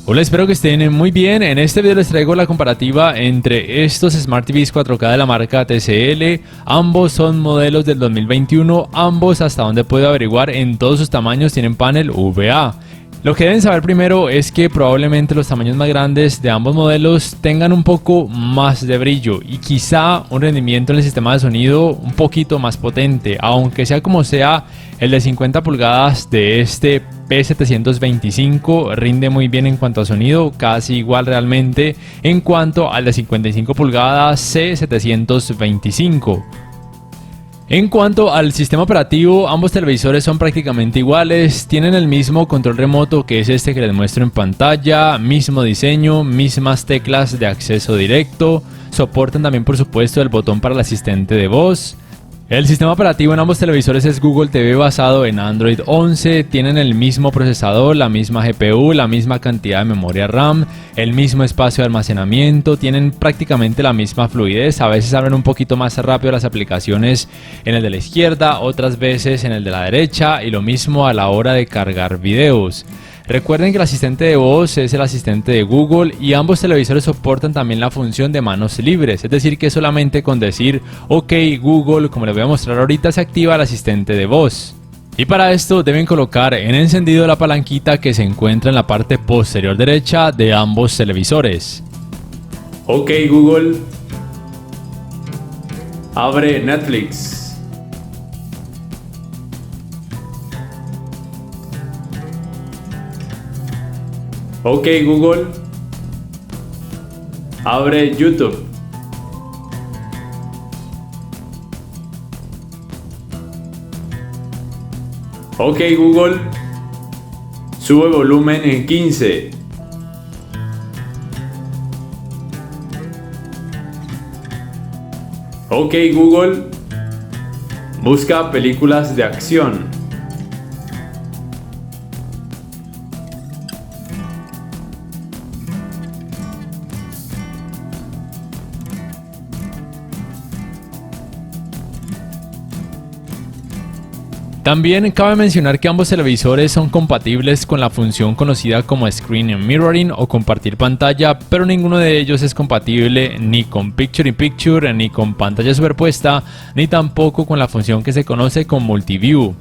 Hola, espero que estén muy bien. En este video les traigo la comparativa entre estos Smart TVs 4K de la marca TCL. Ambos son modelos del 2021, ambos hasta donde puedo averiguar en todos sus tamaños tienen panel VA. Lo que deben saber primero es que probablemente los tamaños más grandes de ambos modelos tengan un poco más de brillo y quizá un rendimiento en el sistema de sonido un poquito más potente, aunque sea como sea, el de 50 pulgadas de este P725 rinde muy bien en cuanto a sonido, casi igual realmente en cuanto al de 55 pulgadas C725. En cuanto al sistema operativo, ambos televisores son prácticamente iguales, tienen el mismo control remoto que es este que les muestro en pantalla, mismo diseño, mismas teclas de acceso directo, soportan también por supuesto el botón para el asistente de voz. El sistema operativo en ambos televisores es Google TV basado en Android 11, tienen el mismo procesador, la misma GPU, la misma cantidad de memoria RAM, el mismo espacio de almacenamiento, tienen prácticamente la misma fluidez, a veces abren un poquito más rápido las aplicaciones en el de la izquierda, otras veces en el de la derecha y lo mismo a la hora de cargar videos. Recuerden que el asistente de voz es el asistente de Google y ambos televisores soportan también la función de manos libres, es decir que solamente con decir OK Google, como les voy a mostrar ahorita, se activa el asistente de voz. Y para esto deben colocar en encendido la palanquita que se encuentra en la parte posterior derecha de ambos televisores. OK Google, abre Netflix. OK Google, abre YouTube. OK Google, sube volumen en 15. OK Google, busca películas de acción. También cabe mencionar que ambos televisores son compatibles con la función conocida como Screen Mirroring o compartir pantalla, pero ninguno de ellos es compatible ni con Picture in Picture, ni con pantalla superpuesta, ni tampoco con la función que se conoce como Multiview.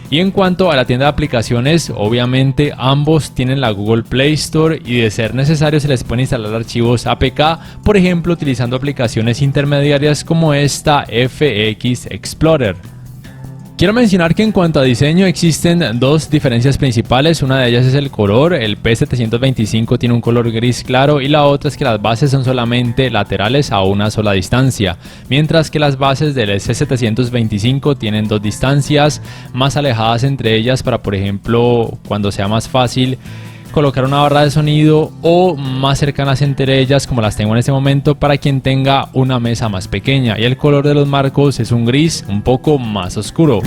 Y en cuanto a la tienda de aplicaciones, obviamente ambos tienen la Google Play Store y de ser necesario se les pueden instalar archivos APK, por ejemplo utilizando aplicaciones intermediarias como esta FX Explorer. Quiero mencionar que en cuanto a diseño existen dos diferencias principales, una de ellas es el color, el P725 tiene un color gris claro y la otra es que las bases son solamente laterales a una sola distancia, mientras que las bases del C725 tienen dos distancias más alejadas entre ellas para, por ejemplo, cuando sea más fácil colocar una barra de sonido o más cercanas entre ellas como las tengo en este momento para quien tenga una mesa más pequeña, y el color de los marcos es un gris un poco más oscuro.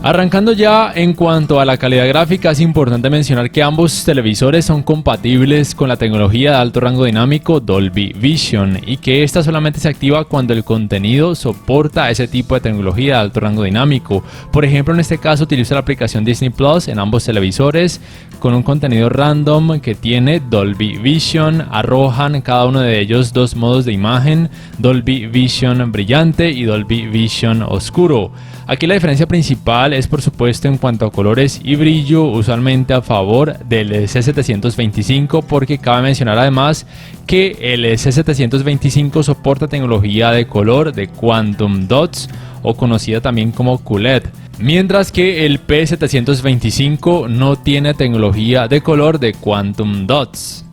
Arrancando ya en cuanto a la calidad gráfica, es importante mencionar que ambos televisores son compatibles con la tecnología de alto rango dinámico Dolby Vision y que esta solamente se activa cuando el contenido soporta ese tipo de tecnología de alto rango dinámico. Por ejemplo, en este caso utilizo la aplicación Disney Plus en ambos televisores con un contenido random que tiene Dolby Vision. Arrojan cada uno de ellos dos modos de imagen, Dolby Vision brillante y Dolby Vision oscuro. Aquí la diferencia principal es por supuesto en cuanto a colores y brillo, usualmente a favor del C725, porque cabe mencionar además que el C725 soporta tecnología de color de Quantum Dots o conocida también como QLED, mientras que el P725 no tiene tecnología de color de Quantum Dots.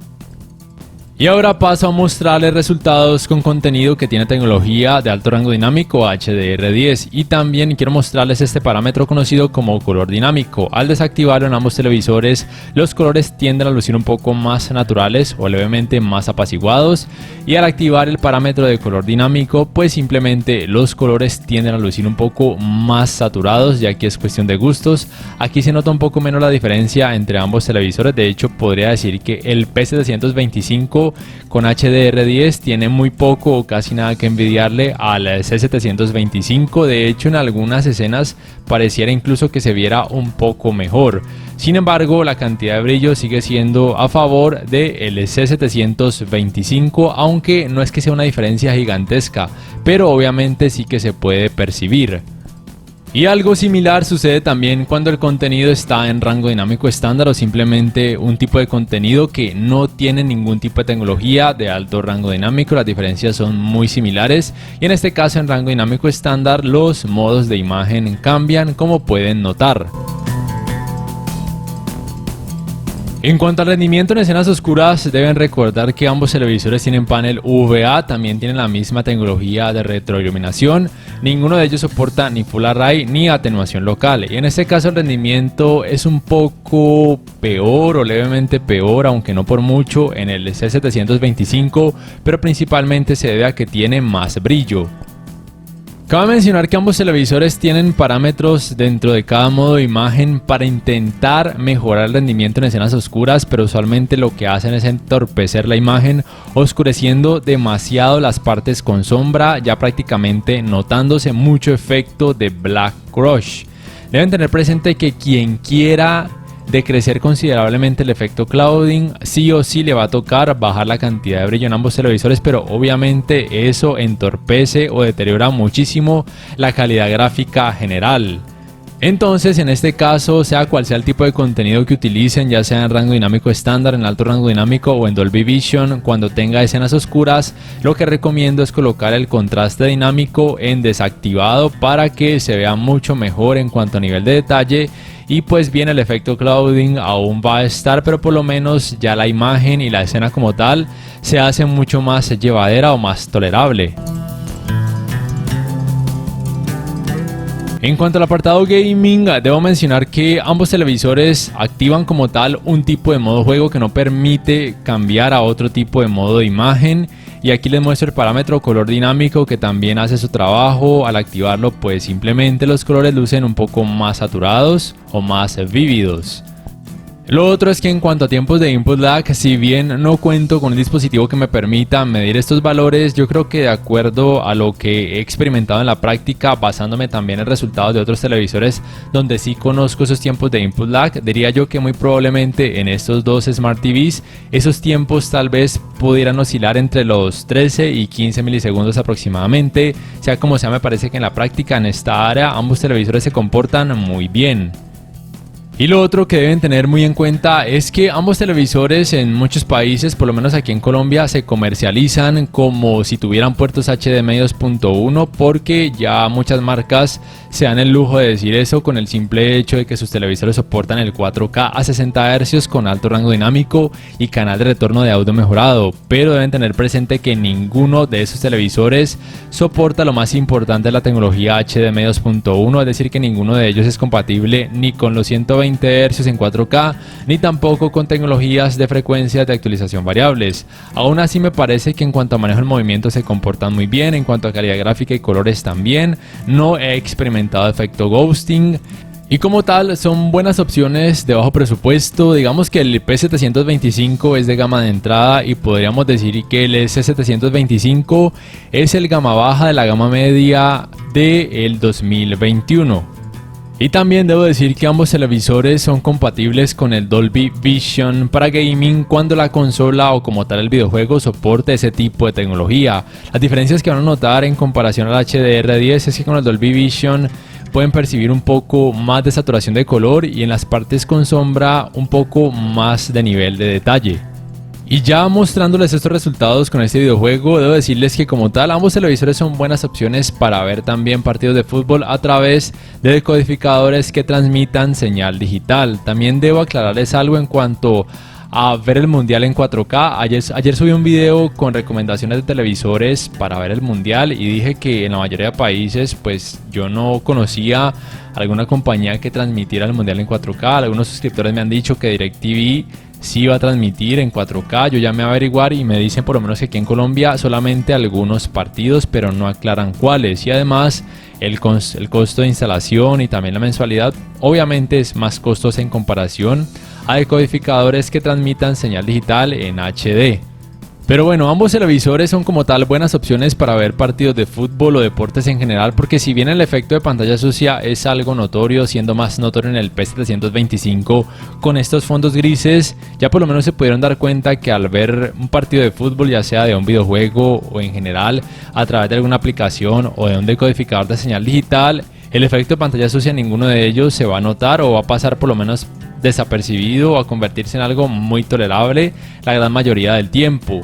Y ahora paso a mostrarles resultados con contenido que tiene tecnología de alto rango dinámico HDR10, y también quiero mostrarles este parámetro conocido como color dinámico. Al desactivarlo en ambos televisores, los colores tienden a lucir un poco más naturales o levemente más apaciguados, y al activar el parámetro de color dinámico, pues simplemente los colores tienden a lucir un poco más saturados, ya que es cuestión de gustos. Aquí se nota un poco menos la diferencia entre ambos televisores. De hecho, podría decir que el P725 con HDR10 tiene muy poco o casi nada que envidiarle al C725. De hecho, en algunas escenas pareciera incluso que se viera un poco mejor. Sin embargo, la cantidad de brillo sigue siendo a favor del C725, aunque no es que sea una diferencia gigantesca, pero obviamente sí que se puede percibir. Y algo similar sucede también cuando el contenido está en rango dinámico estándar o simplemente un tipo de contenido que no tiene ningún tipo de tecnología de alto rango dinámico. Las diferencias son muy similares y en este caso en rango dinámico estándar los modos de imagen cambian, como pueden notar. En cuanto al rendimiento en escenas oscuras, deben recordar que ambos televisores tienen panel VA, también tienen la misma tecnología de retroiluminación, ninguno de ellos soporta ni Full Array ni atenuación local, y en este caso el rendimiento es un poco peor o levemente peor, aunque no por mucho, en el C725, pero principalmente se debe a que tiene más brillo. Cabe mencionar que ambos televisores tienen parámetros dentro de cada modo de imagen para intentar mejorar el rendimiento en escenas oscuras, pero usualmente lo que hacen es entorpecer la imagen, oscureciendo demasiado las partes con sombra, ya prácticamente notándose mucho efecto de Black Crush. Deben tener presente que quien quiera decrecer considerablemente el efecto clouding, sí o sí le va a tocar bajar la cantidad de brillo en ambos televisores, pero obviamente eso entorpece o deteriora muchísimo la calidad gráfica general. Entonces, en este caso, sea cual sea el tipo de contenido que utilicen, ya sea en rango dinámico estándar, en alto rango dinámico o en Dolby Vision, cuando tenga escenas oscuras, lo que recomiendo es colocar el contraste dinámico en desactivado para que se vea mucho mejor en cuanto a nivel de detalle. Y pues bien, el efecto clouding aún va a estar, pero por lo menos ya la imagen y la escena como tal se hace mucho más llevadera o más tolerable. En cuanto al apartado gaming, debo mencionar que ambos televisores activan como tal un tipo de modo juego que no permite cambiar a otro tipo de modo de imagen. Y aquí les muestro el parámetro color dinámico que también hace su trabajo. Al activarlo, pues simplemente los colores lucen un poco más saturados o más vívidos. Lo otro es que en cuanto a tiempos de input lag, si bien no cuento con un dispositivo que me permita medir estos valores, yo creo que de acuerdo a lo que he experimentado en la práctica, basándome también en resultados de otros televisores donde sí conozco esos tiempos de input lag, diría yo que muy probablemente en estos dos Smart TVs esos tiempos tal vez pudieran oscilar entre los 13 y 15 milisegundos aproximadamente. Sea como sea, me parece que en la práctica en esta área ambos televisores se comportan muy bien. Y lo otro que deben tener muy en cuenta es que ambos televisores en muchos países, por lo menos aquí en Colombia, se comercializan como si tuvieran puertos HDMI 2.1, porque ya muchas marcas se dan el lujo de decir eso con el simple hecho de que sus televisores soportan el 4K a 60 Hz con alto rango dinámico y canal de retorno de audio mejorado, pero deben tener presente que ninguno de esos televisores soporta lo más importante de la tecnología HDMI 2.1, es decir que ninguno de ellos es compatible ni con los 120 Hz en 4K, ni tampoco con tecnologías de frecuencias de actualización variables. Aún así me parece que en cuanto a manejo del movimiento se comportan muy bien, en cuanto a calidad gráfica y colores también. No he experimentado efecto ghosting. Y como tal son buenas opciones de bajo presupuesto. Digamos que el P725 es de gama de entrada y podríamos decir que el C725 es el gama baja de la gama media del 2021. Y también debo decir que ambos televisores son compatibles con el Dolby Vision para gaming cuando la consola o como tal el videojuego soporte ese tipo de tecnología. Las diferencias que van a notar en comparación al HDR10 es que con el Dolby Vision pueden percibir un poco más de saturación de color y en las partes con sombra un poco más de nivel de detalle. Y ya mostrándoles estos resultados con este videojuego, debo decirles que como tal ambos televisores son buenas opciones para ver también partidos de fútbol a través de decodificadores que transmitan señal digital. También debo aclararles algo en cuanto a ver el mundial en 4K. Ayer subí un video con recomendaciones de televisores para ver el mundial y dije que en la mayoría de países pues yo no conocía alguna compañía que transmitiera el mundial en 4K. Algunos suscriptores me han dicho que DirecTV sí va a transmitir en 4K. Yo llamé a averiguar y me dicen por lo menos que aquí en Colombia solamente algunos partidos, pero no aclaran cuáles. Y además el costo de instalación y también la mensualidad obviamente es más costosa en comparación a decodificadores que transmitan señal digital en HD. Pero bueno, ambos televisores son como tal buenas opciones para ver partidos de fútbol o deportes en general, porque si bien el efecto de pantalla sucia es algo notorio, siendo más notorio en el P725 con estos fondos grises, ya por lo menos se pudieron dar cuenta que al ver un partido de fútbol, ya sea de un videojuego o en general a través de alguna aplicación o de un decodificador de señal digital, el efecto de pantalla sucia en ninguno de ellos se va a notar o va a pasar por lo menos desapercibido o a convertirse en algo muy tolerable la gran mayoría del tiempo.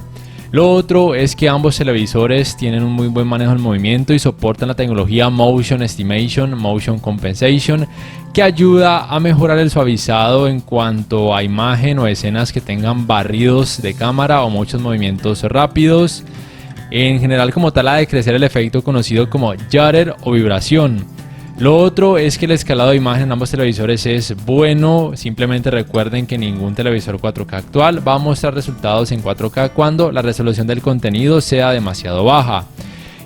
Lo otro es que ambos televisores tienen un muy buen manejo del movimiento y soportan la tecnología Motion Estimation, Motion Compensation, que ayuda a mejorar el suavizado en cuanto a imagen o escenas que tengan barridos de cámara o muchos movimientos rápidos. En general, como tal, ha de crecer el efecto conocido como judder o vibración. Lo otro es que el escalado de imagen en ambos televisores es bueno. Simplemente recuerden que ningún televisor 4K actual va a mostrar resultados en 4K cuando la resolución del contenido sea demasiado baja.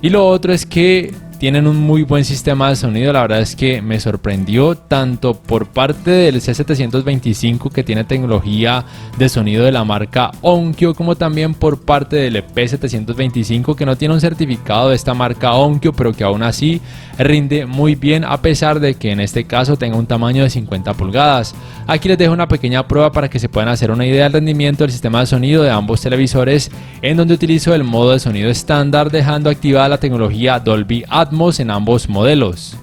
Y lo otro es que tienen un muy buen sistema de sonido. La verdad es que me sorprendió tanto por parte del C725, que tiene tecnología de sonido de la marca Onkyo, como también por parte del P725, que no tiene un certificado de esta marca Onkyo, pero que aún así rinde muy bien, a pesar de que en este caso tenga un tamaño de 50 pulgadas. Aquí les dejo una pequeña prueba para que se puedan hacer una idea del rendimiento del sistema de sonido de ambos televisores, en donde utilizo el modo de sonido estándar, dejando activada la tecnología Dolby Atmos en ambos modelos.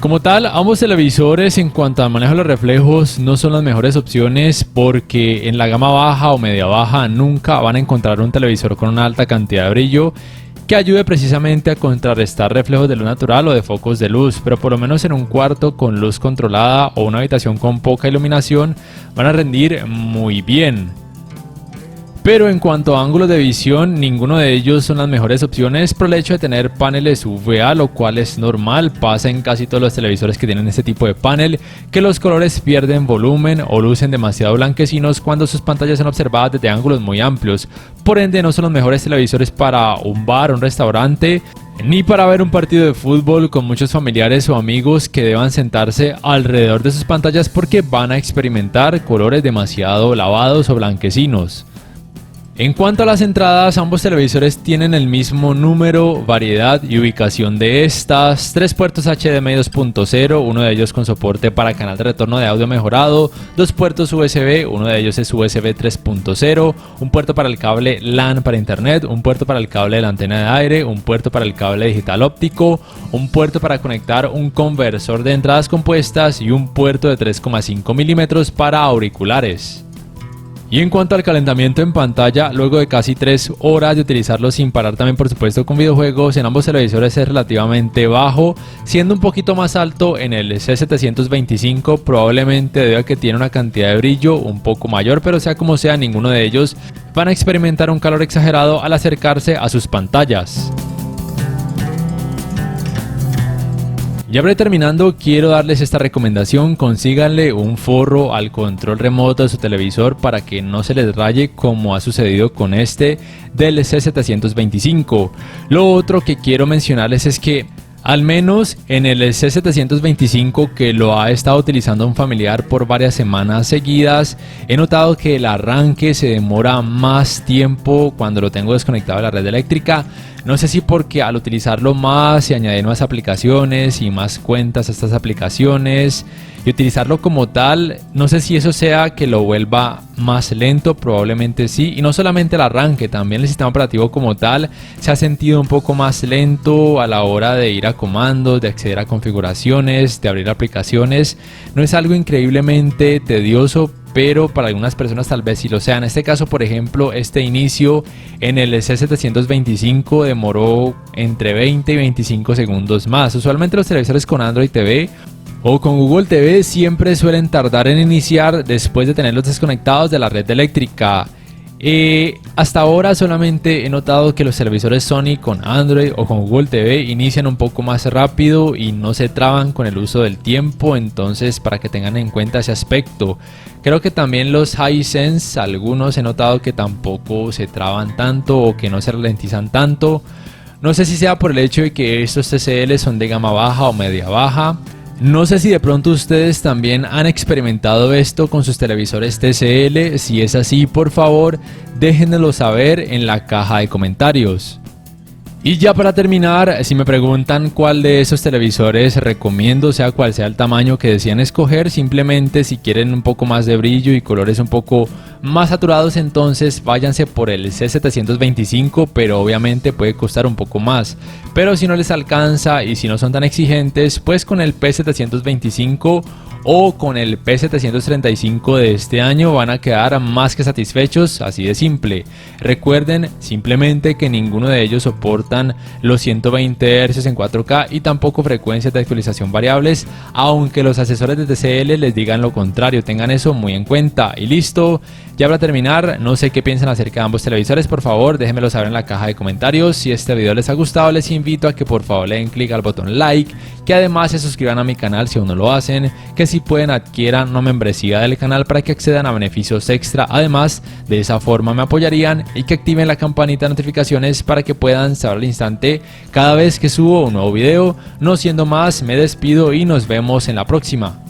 Como tal, ambos televisores en cuanto al manejo de los reflejos no son las mejores opciones, porque en la gama baja o media baja nunca van a encontrar un televisor con una alta cantidad de brillo que ayude precisamente a contrarrestar reflejos de luz natural o de focos de luz, pero por lo menos en un cuarto con luz controlada o una habitación con poca iluminación van a rendir muy bien. Pero en cuanto a ángulos de visión, ninguno de ellos son las mejores opciones por el hecho de tener paneles UVA, lo cual es normal, pasa en casi todos los televisores que tienen este tipo de panel, que los colores pierden volumen o lucen demasiado blanquecinos cuando sus pantallas son observadas desde ángulos muy amplios. Por ende, no son los mejores televisores para un bar o un restaurante, ni para ver un partido de fútbol con muchos familiares o amigos que deban sentarse alrededor de sus pantallas, porque van a experimentar colores demasiado lavados o blanquecinos. En cuanto a las entradas, ambos televisores tienen el mismo número, variedad y ubicación de estas: 3 puertos HDMI 2.0, uno de ellos con soporte para canal de retorno de audio mejorado, 2 puertos USB, uno de ellos es USB 3.0, un puerto para el cable LAN para internet, un puerto para el cable de la antena de aire, un puerto para el cable digital óptico, un puerto para conectar un conversor de entradas compuestas y un puerto de 3,5 milímetros para auriculares. Y en cuanto al calentamiento en pantalla, luego de casi 3 horas de utilizarlo sin parar, también por supuesto con videojuegos, en ambos televisores es relativamente bajo, siendo un poquito más alto en el C725, probablemente debido a que tiene una cantidad de brillo un poco mayor, pero sea como sea, ninguno de ellos van a experimentar un calor exagerado al acercarse a sus pantallas. Ya para ir terminando, quiero darles esta recomendación: consíganle un forro al control remoto de su televisor para que no se les raye, como ha sucedido con este del C725. Lo otro que quiero mencionarles es que Al menos en el C725, que lo ha estado utilizando un familiar por varias semanas seguidas, he notado que el arranque se demora más tiempo cuando lo tengo desconectado de la red eléctrica. No sé si porque al utilizarlo más y añadir más aplicaciones y más cuentas a estas aplicaciones y utilizarlo como tal, no sé si eso sea que lo vuelva más lento, probablemente sí. Y no solamente el arranque, también el sistema operativo como tal se ha sentido un poco más lento a la hora de ir a comandos, de acceder a configuraciones, de abrir aplicaciones. No es algo increíblemente tedioso, pero para algunas personas tal vez sí lo sea. En este caso, por ejemplo, este inicio en el C725 demoró entre 20 y 25 segundos más. Usualmente los televisores con Android TV o con Google TV siempre suelen tardar en iniciar después de tenerlos desconectados de la red eléctrica. Hasta ahora solamente he notado que los televisores Sony con Android o con Google TV inician un poco más rápido y no se traban con el uso del tiempo, entonces para que tengan en cuenta ese aspecto. Creo que también los Hisense, algunos he notado que tampoco se traban tanto o que no se ralentizan tanto. No sé si sea por el hecho de que estos TCL son de gama baja o media baja. No sé si de pronto ustedes también han experimentado esto con sus televisores TCL. Si es así, por favor, déjenmelo saber en la caja de comentarios. Y ya para terminar, si me preguntan cuál de esos televisores recomiendo, sea cual sea el tamaño que decían escoger, simplemente si quieren un poco más de brillo y colores un poco más saturados, entonces váyanse por el C725, pero obviamente puede costar un poco más. Pero si no les alcanza y si no son tan exigentes, pues con el P725 o con el P735 de este año van a quedar más que satisfechos, así de simple. Recuerden simplemente que ninguno de ellos soportan los 120 Hz en 4K y tampoco frecuencias de actualización variables, aunque los asesores de TCL les digan lo contrario. Tengan eso muy en cuenta. Y listo, ya para terminar, no sé qué piensan acerca de ambos televisores, por favor déjenmelo saber en la caja de comentarios. Si este video les ha gustado, les invito a que por favor le den clic al botón like, que además se suscriban a mi canal si aún no lo hacen, que si pueden adquieran una membresía del canal para que accedan a beneficios extra. Además, de esa forma me apoyarían, y que activen la campanita de notificaciones para que puedan saber al instante cada vez que subo un nuevo video. No siendo más, me despido y nos vemos en la próxima.